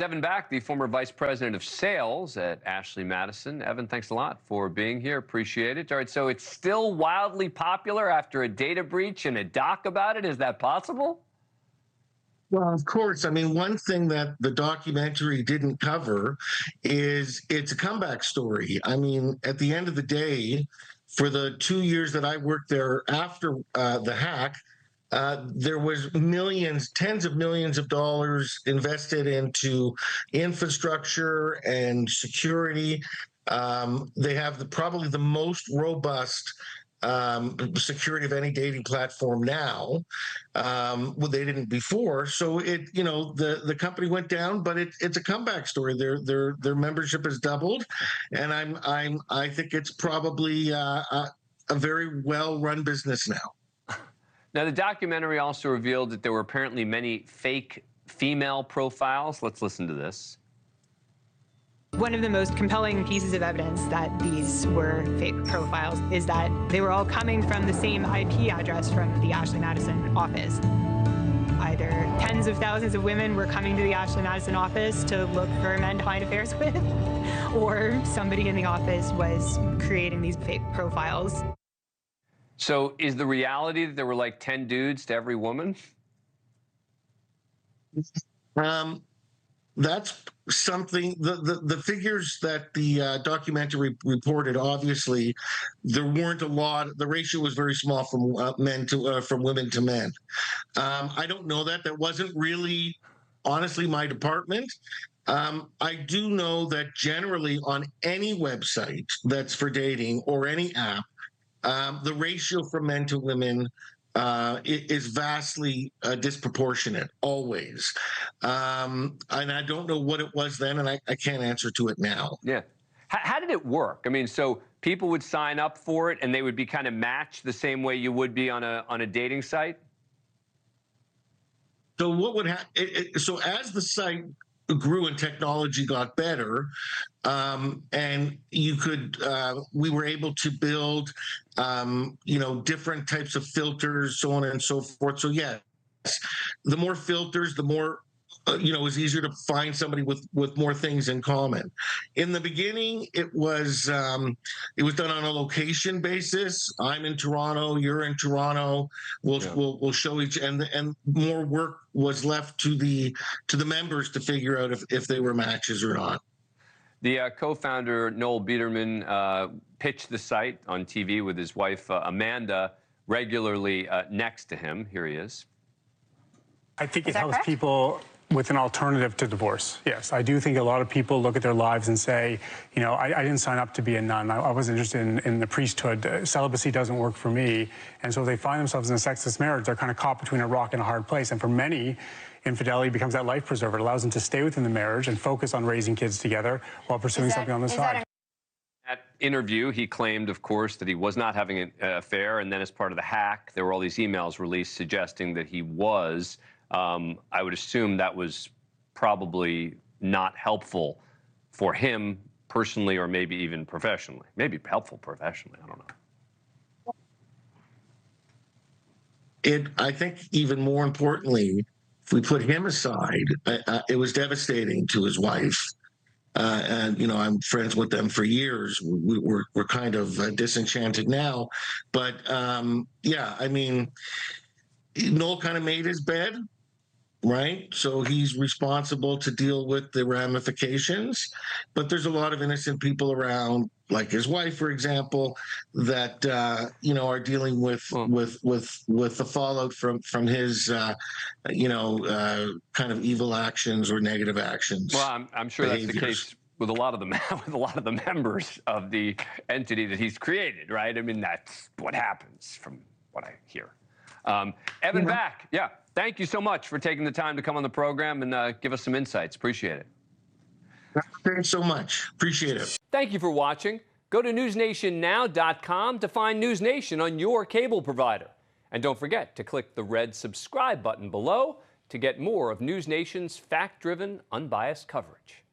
Evan Back, the former vice president of sales at Ashley Madison. Evan, thanks a lot for being here. Appreciate it. All right, so it's still wildly popular after a data breach and a doc about it. Is that possible? Well, of course. I mean, one thing that the documentary didn't cover is it's a comeback story. I mean, at the end of the day, for the 2 years that I worked there after the hack, there was millions, tens of millions of dollars invested into infrastructure and security. They have probably the most robust security of any dating platform now. Well, they didn't before, so the company went down, but it's a comeback story. Their membership has doubled, and I think it's probably a very well run business now. Now, the documentary also revealed that there were apparently many fake female profiles. Let's listen to this. One of the most compelling pieces of evidence that these were fake profiles is that they were all coming from the same IP address from the Ashley Madison office. Either tens of thousands of women were coming to the Ashley Madison office to look for men to find affairs with, or somebody in the office was creating these fake profiles. So is the reality that there were like 10 dudes to every woman? That's something, the figures that the documentary reported, obviously, there weren't a lot. The ratio was very small from from women to men. I don't know that. That wasn't really, honestly, my department. I do know that generally on any website that's for dating or any app, the ratio from men to women is vastly disproportionate, always. And I don't know what it was then, and I can't answer to it now. Yeah. How did it work? I mean, so people would sign up for it, and they would be kind of matched the same way you would be on a dating site? So what would happen? So as the site grew and technology got better, and you could, we were able to build, different types of filters, so on and so forth. So yes, the more filters, the more, it was easier to find somebody with more things in common. In the beginning, it was done on a location basis. I'm in Toronto, you're in Toronto. We'll show each, and more work was left to the members to figure out if they were matches or not. The co-founder, Noel Biederman, pitched the site on TV with his wife, Amanda, regularly next to him. Here he is. I think it helps people with an alternative to divorce. Yes, I do think a lot of people look at their lives and say, I didn't sign up to be a nun. I wasn't interested in the priesthood. Celibacy doesn't work for me. And so they find themselves in a sexless marriage. They're kind of caught between a rock and a hard place. And for many, infidelity becomes that life preserver. It allows them to stay within the marriage and focus on raising kids together while pursuing something on the side. That interview, he claimed, of course, that he was not having an affair. And then as part of the hack, there were all these emails released suggesting that he was. I would assume that was probably not helpful for him personally, or maybe even professionally. Maybe helpful professionally, I don't know. I think even more importantly, if we put him aside, it was devastating to his wife. And, I'm friends with them for years. We're kind of disenchanted now. But, yeah, I mean, Noel kind of made his bed, right? So he's responsible to deal with the ramifications. But there's a lot of innocent people around, like his wife, for example, that are dealing with the fallout from his kind of evil actions or negative actions. Well, I'm sure behaviors. That's the case with a lot of the members of the entity that he's created, right? I mean, that's what happens from what I hear. Evan Back, yeah, thank you so much for taking the time to come on the program and give us some insights. Appreciate it. Thanks so much. Appreciate it. Thank you for watching. Go to newsnationnow.com to find NewsNation on your cable provider. And don't forget to click the red subscribe button below to get more of NewsNation's fact-driven, unbiased coverage.